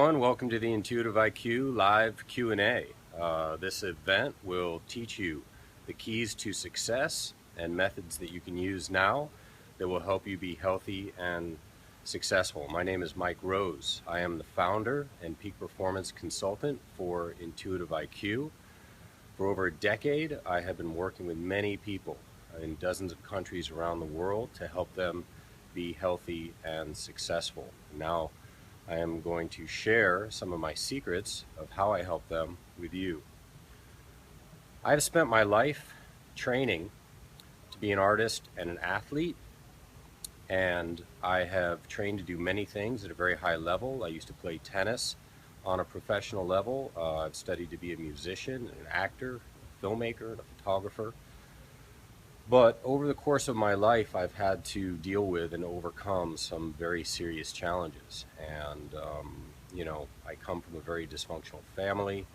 everyone. Welcome to the Intuitive IQ live Q&A. This event will teach you the keys to success and methods that you can use now that will help you be healthy and successful. My name is Mike Rose. I am the founder and peak performance consultant for Intuitive IQ. For over a decade, I have been working with many people in dozens of countries around the world to help them be healthy and successful. Now, I am going to share some of my secrets of how I help them with you. I have spent my life training to be an artist and an athlete, and I have trained to do many things at a very high level. I used to play tennis on a professional level. I've studied to be a musician, an actor, a filmmaker, and a photographer. But over the course of my life, I've had to deal with and overcome some very serious challenges. And, I come from a very dysfunctional family.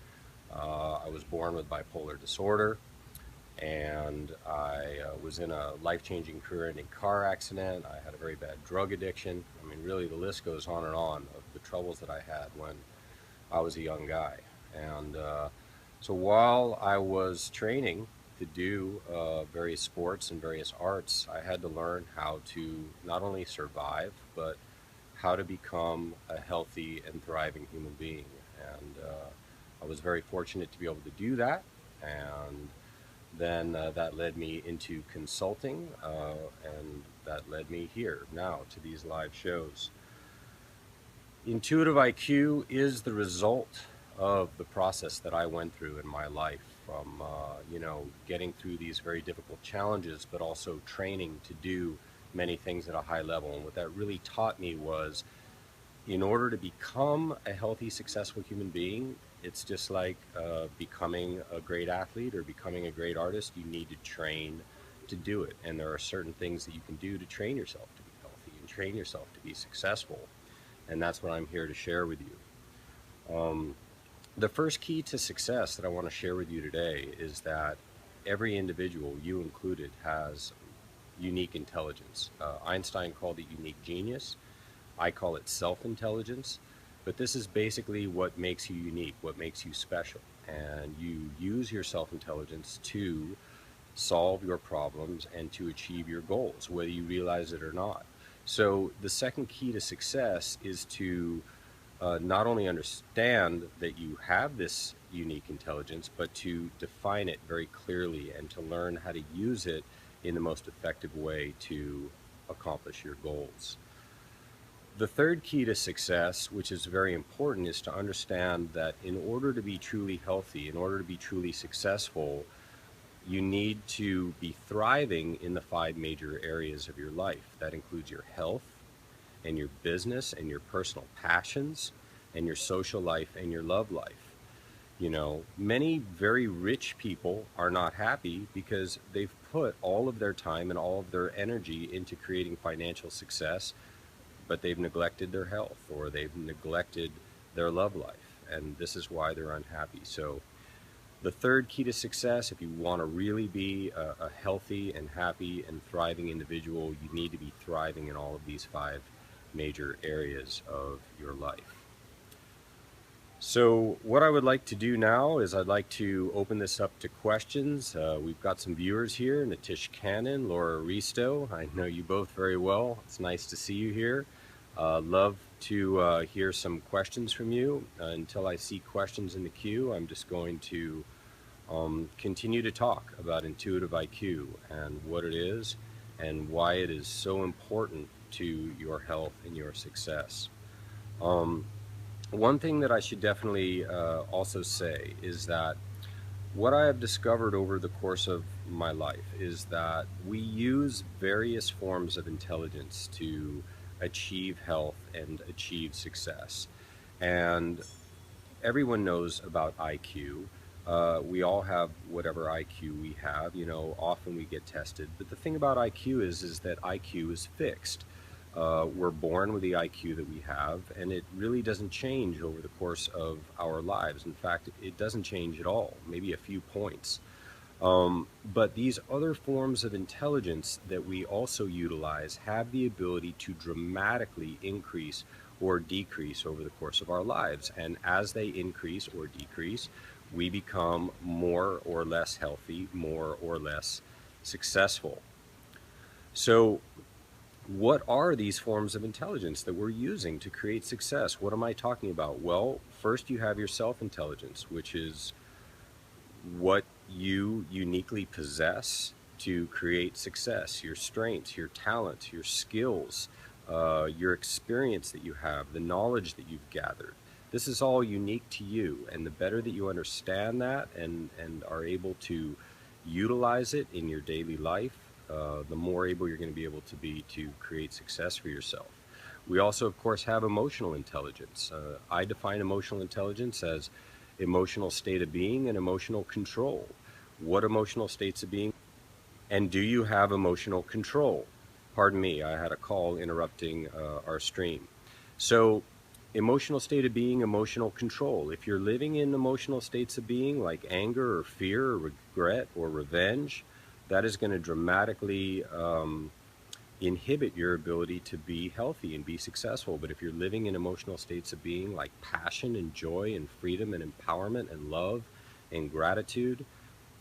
I was born with bipolar disorder, and I was in a life-changing career-ending car accident. I had a very bad drug addiction. I mean, really, the list goes on and on of the troubles that I had when I was a young guy. And so while I was training to do various sports and various arts, I had to learn how to not only survive, but how to become a healthy and thriving human being. And I was very fortunate to be able to do that. And then that led me into consulting, and that led me here now to these live shows. Intuitive IQ is the result of the process that I went through in my life, from getting through these very difficult challenges, but also training to do many things at a high level. And what that really taught me was, in order to become a healthy, successful human being, it's just like becoming a great athlete or becoming a great artist. You need to train to do it. And there are certain things that you can do to train yourself to be healthy and train yourself to be successful. And that's what I'm here to share with you. The first key to success that I want to share with you today is that every individual, you included, has unique intelligence. Einstein called it unique genius. I call it self-intelligence. But this is basically what makes you unique, what makes you special. And you use your self-intelligence to solve your problems and to achieve your goals, whether you realize it or not. So the second key to success is to not only understand that you have this unique intelligence, but to define it very clearly and to learn how to use it in the most effective way to accomplish your goals. The third key to success, which is very important, is to understand that in order to be truly healthy, in order to be truly successful, you need to be thriving in the 5 major areas of your life. That includes your health, and your business, and your personal passions, and your social life, and your love life. Many very rich people are not happy because they've put all of their time and all of their energy into creating financial success, but they've neglected their health or they've neglected their love life, and this is why they're unhappy. So the third key to success, if you want to really be a healthy and happy and thriving individual, you need to be thriving in all of these 5 major areas of your life. So what I would like to do now is I'd like to open this up to questions. We've got some viewers here, Natish Cannon, Laura Risto. I know you both very well. It's nice to see you here. Love to hear some questions from you. Until I see questions in the queue, I'm just going to continue to talk about Intuitive IQ and what it is and why it is so important to your health and your success. One thing that I should definitely also say is that what I have discovered over the course of my life is that we use various forms of intelligence to achieve health and achieve success. And everyone knows about IQ. We all have whatever IQ we have. Often we get tested. But the thing about IQ is that IQ is fixed. We're born with the IQ that we have, and it really doesn't change over the course of our lives. In fact, it doesn't change at all, maybe a few points. But these other forms of intelligence that we also utilize have the ability to dramatically increase or decrease over the course of our lives. And as they increase or decrease, we become more or less healthy, more or less successful. So, what are these forms of intelligence that we're using to create success? What am I talking about? Well, first you have your self-intelligence, which is what you uniquely possess to create success, your strengths, your talents, your skills, your experience that you have, the knowledge that you've gathered. This is all unique to you. And the better that you understand that and are able to utilize it in your daily life, the more able you're going to be able to be to create success for yourself. We also, of course, have emotional intelligence. I define emotional intelligence as emotional state of being and emotional control. What emotional states of being? And do you have emotional control? Pardon me, I had a call interrupting our stream. So, emotional state of being, emotional control. If you're living in emotional states of being like anger or fear or regret or revenge, that is going to dramatically inhibit your ability to be healthy and be successful. But if you're living in emotional states of being like passion and joy and freedom and empowerment and love and gratitude,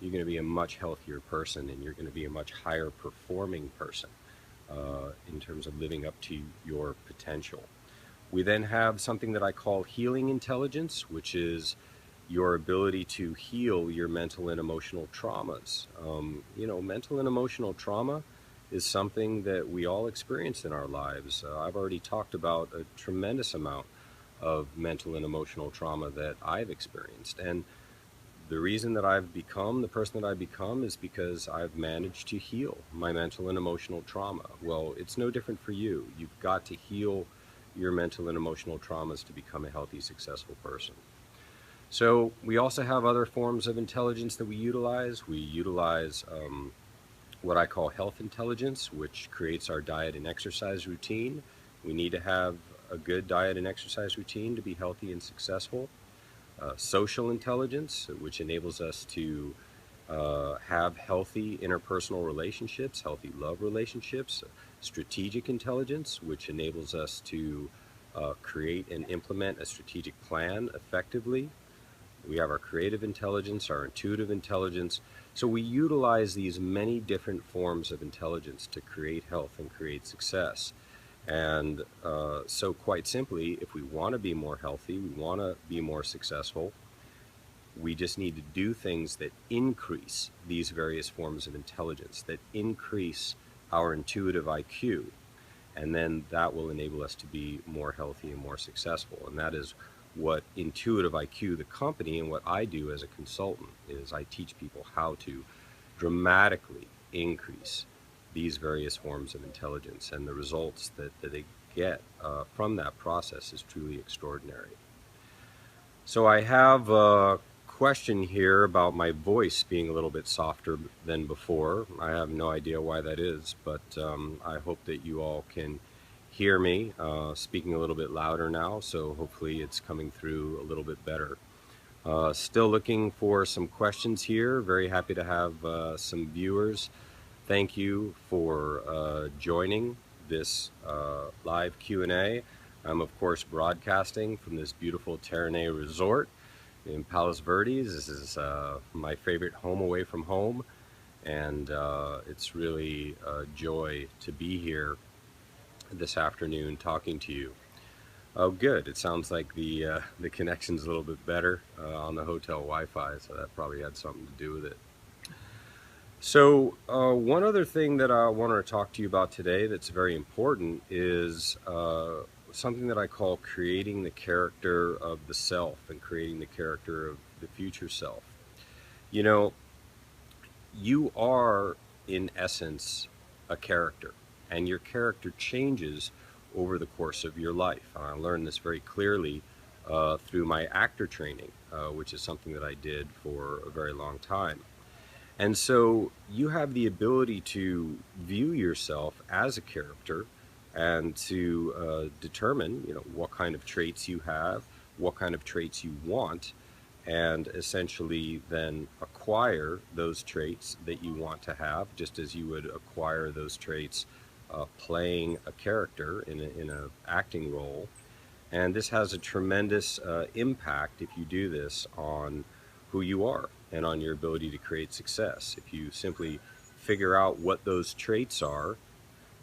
you're going to be a much healthier person, and you're going to be a much higher performing person in terms of living up to your potential. We then have something that I call healing intelligence, which is your ability to heal your mental and emotional traumas. Mental and emotional trauma is something that we all experience in our lives. I've already talked about a tremendous amount of mental and emotional trauma that I've experienced. And the reason that I've become the person that I've become is because I've managed to heal my mental and emotional trauma. Well, it's no different for you. You've got to heal your mental and emotional traumas to become a healthy, successful person. So we also have other forms of intelligence that we utilize. We utilize what I call health intelligence, which creates our diet and exercise routine. We need to have a good diet and exercise routine to be healthy and successful. Social intelligence, which enables us to have healthy interpersonal relationships, healthy love relationships. Strategic intelligence, which enables us to create and implement a strategic plan effectively. We have our creative intelligence, our intuitive intelligence. So we utilize these many different forms of intelligence to create health and create success. And so quite simply, if we want to be more healthy, we want to be more successful, we just need to do things that increase these various forms of intelligence, that increase our intuitive IQ. And then that will enable us to be more healthy and more successful. And that is what Intuitive IQ, the company, and what I do as a consultant is I teach people how to dramatically increase these various forms of intelligence, and the results that they get from that process is truly extraordinary. So I have a question here about my voice being a little bit softer than before. I have no idea why that is, but I hope that you all can hear me speaking a little bit louder now, so hopefully it's coming through a little bit better. Still looking for some questions here. Very happy to have some viewers. Thank you for joining this live Q&A. I'm, of course, broadcasting from this beautiful Terranea resort in Palos Verdes. This is my favorite home away from home, and it's really a joy to be here this afternoon talking to you. Oh, good. It sounds like the connection's a little bit better on the hotel Wi-Fi, so that probably had something to do with it. So one other thing that I wanted to talk to you about today that's very important is something that I call creating the character of the self and creating the character of the future self. You know, you are, in essence, a character, and your character changes over the course of your life. I learned this very clearly through my actor training, which is something that I did for a very long time. And so you have the ability to view yourself as a character and to determine, what kind of traits you have, what kind of traits you want, and essentially then acquire those traits that you want to have, just as you would acquire those traits playing a character in a acting role. And this has a tremendous impact, if you do this, on who you are and on your ability to create success. If you simply figure out what those traits are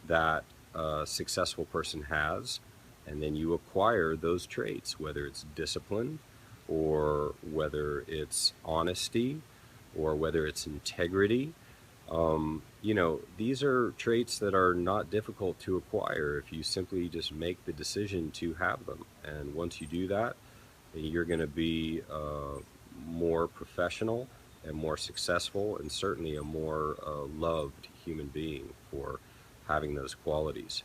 that a successful person has, and then you acquire those traits, whether it's discipline or whether it's honesty or whether it's integrity. These are traits that are not difficult to acquire if you simply just make the decision to have them. And once you do that, you're going to be more professional and more successful, and certainly a more loved human being for having those qualities.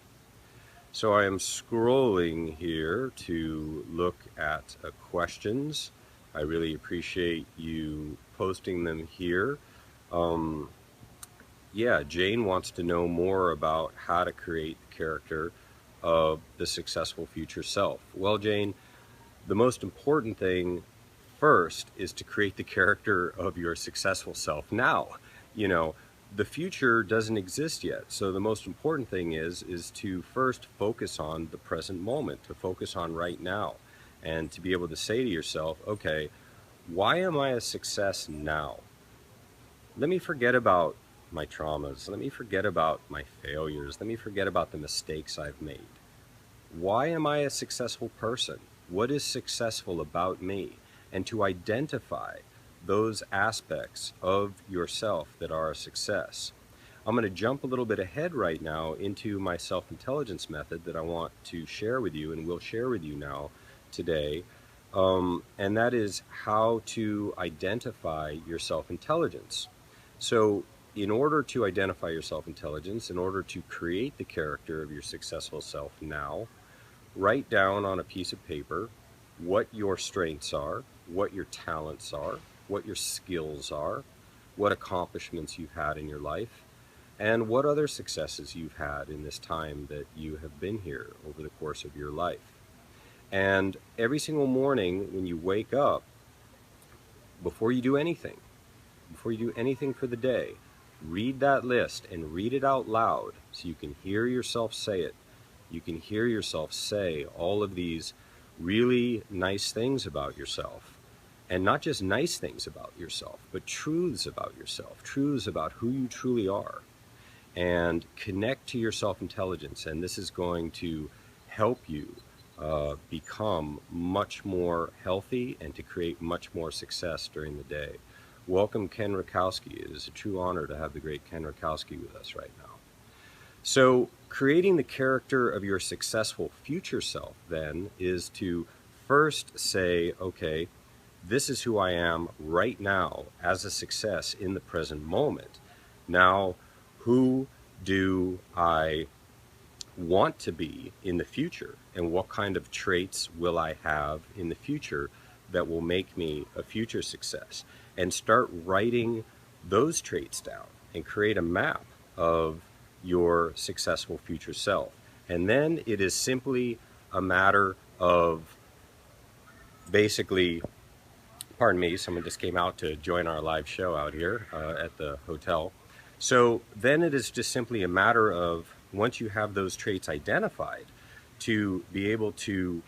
So I am scrolling here to look at questions. I really appreciate you posting them here. Yeah, Jane wants to know more about how to create the character of the successful future self. Well, Jane, the most important thing first is to create the character of your successful self now. You know, the future doesn't exist yet. So the most important thing is to first focus on the present moment, to focus on right now, and to be able to say to yourself, okay, why am I a success now? Let me forget about my traumas. Let me forget about my failures. Let me forget about the mistakes I've made. Why am I a successful person? What is successful about me? And to identify those aspects of yourself that are a success. I'm going to jump a little bit ahead right now into my self-intelligence method that I want to share with you and will share with you now today. And that is how to identify your self-intelligence. So in order to identify your self-intelligence, in order to create the character of your successful self now, write down on a piece of paper what your strengths are, what your talents are, what your skills are, what accomplishments you've had in your life, and what other successes you've had in this time that you have been here over the course of your life. And every single morning when you wake up, before you do anything for the day, read that list and read it out loud so you can hear yourself say it. You can hear yourself say all of these really nice things about yourself. And not just nice things about yourself, but truths about yourself, truths about who you truly are. And connect to your self-intelligence. And this is going to help you become much more healthy and to create much more success during the day. Welcome, Ken Rakowski. It is a true honor to have the great Ken Rakowski with us right now. So creating the character of your successful future self then is to first say, okay, this is who I am right now as a success in the present moment. Now, who do I want to be in the future? And what kind of traits will I have in the future that will make me a future success? And start writing those traits down and create a map of your successful future self. And then it is simply a matter of basically, pardon me, someone just came out to join our live show out here at the hotel. So then it is just simply a matter of, once you have those traits identified, to be able to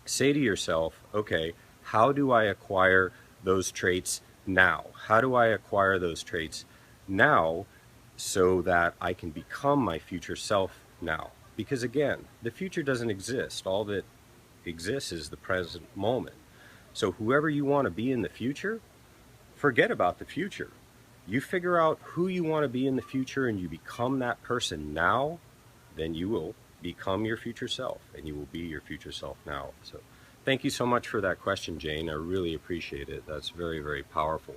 say to yourself, okay, how do I acquire those traits now? How do I acquire those traits now so that I can become my future self now? Because again, the future doesn't exist. All that exists is the present moment. So whoever you want to be in the future, forget about the future. You figure out who you want to be in the future and you become that person now, then you will become your future self and you will be your future self now. So thank you so much for that question, Jane. I really appreciate it. That's very, very powerful.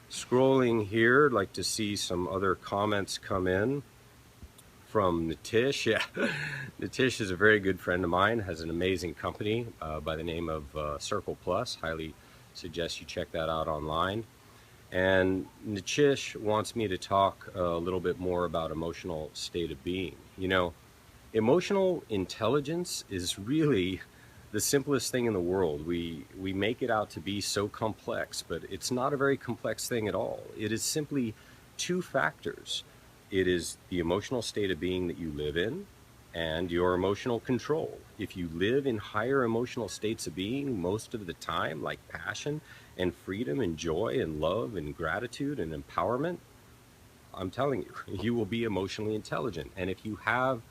Scrolling here, I'd like to see some other comments come in from Nitish. Yeah, Nitish is a very good friend of mine, has an amazing company by the name of Circle Plus. Highly suggest you check that out online. And Nitish wants me to talk a little bit more about emotional state of being. You know, emotional intelligence is really the simplest thing in the world. We make it out to be so complex, but it's not a very complex thing at all. It is simply two factors. It is the emotional state of being that you live in, and your emotional control. If you live in higher emotional states of being most of the time, like passion and freedom and joy and love and gratitude and empowerment, I'm telling you, you will be emotionally intelligent. And if you have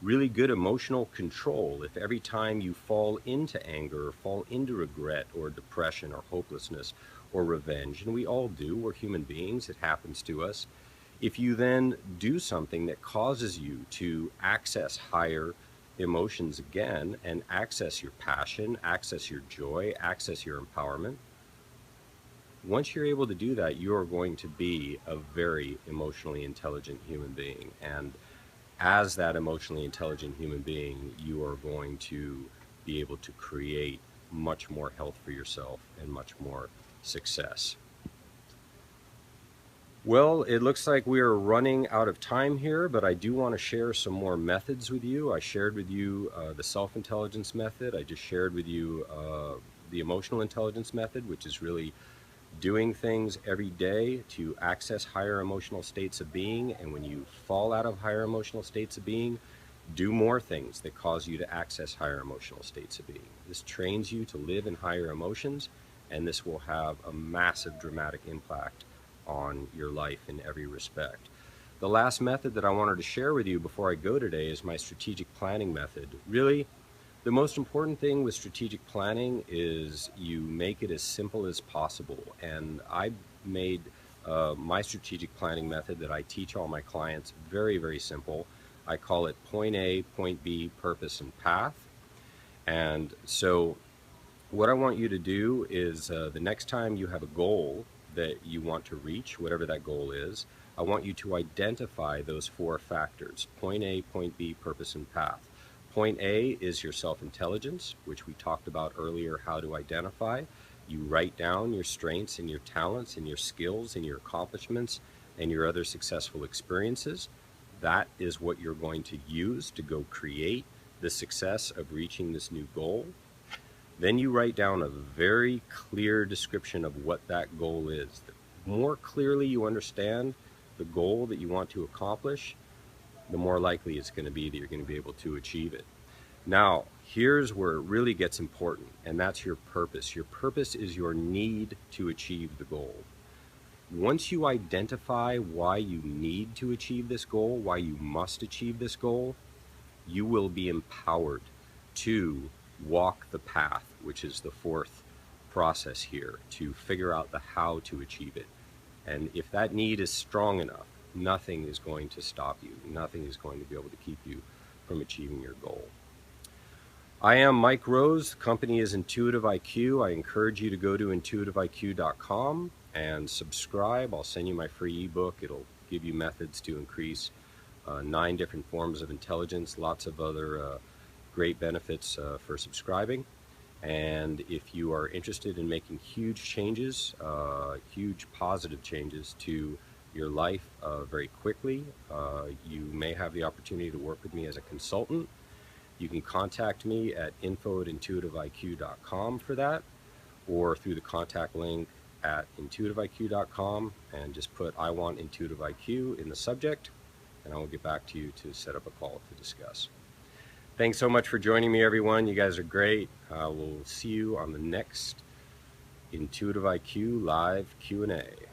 really good emotional control, if every time you fall into anger or fall into regret or depression or hopelessness or revenge, and we all do, we're human beings, it happens to us. If you then do something that causes you to access higher emotions again and access your passion, access your joy, access your empowerment, once you're able to do that, you are going to be a very emotionally intelligent human being. And as that emotionally intelligent human being, you are going to be able to create much more health for yourself and much more success. Well, it looks like we are running out of time here, but I do want to share some more methods with you. I shared with you the self-intelligence method. I just shared with you the emotional intelligence method, which is really doing things every day to access higher emotional states of being. And when you fall out of higher emotional states of being, do more things that cause you to access higher emotional states of being. This trains you to live in higher emotions, and this will have a massive dramatic impact on your life in every respect. The last method that I wanted to share with you before I go today is my strategic planning method. Really, the most important thing with strategic planning is you make it as simple as possible. And I made my strategic planning method that I teach all my clients very, very simple. I call it point A, point B, purpose, and path. And so what I want you to do is the next time you have a goal that you want to reach, whatever that goal is, I want you to identify those four factors: point A, point B, purpose, and path. Point A is your self-intelligence, which we talked about earlier, how to identify. You write down your strengths and your talents and your skills and your accomplishments and your other successful experiences. That is what you're going to use to go create the success of reaching this new goal. Then you write down a very clear description of what that goal is. The more clearly you understand the goal that you want to accomplish, the more likely it's going to be that you're going to be able to achieve it. Now, here's where it really gets important, and that's your purpose. Your purpose is your need to achieve the goal. Once you identify why you need to achieve this goal, why you must achieve this goal, you will be empowered to walk the path, which is the fourth process here, to figure out the how to achieve it. And if that need is strong enough, nothing is going to stop you. Nothing is going to be able to keep you from achieving your goal. I am Mike Rose. The company is Intuitive IQ. I encourage you to go to intuitiveiq.com and subscribe. I'll send you my free ebook. It'll give you methods to increase 9 different forms of intelligence, lots of other great benefits for subscribing. And if you are interested in making huge changes, huge positive changes to your life very quickly, you may have the opportunity to work with me as a consultant. You can contact me at info@intuitiveiq.com for that, or through the contact link at intuitiveiq.com, and just put "I want Intuitive IQ" in the subject, and I will get back to you to set up a call to discuss. Thanks so much for joining me, everyone. You guys are great. We'll see you on the next Intuitive IQ Live Q&A.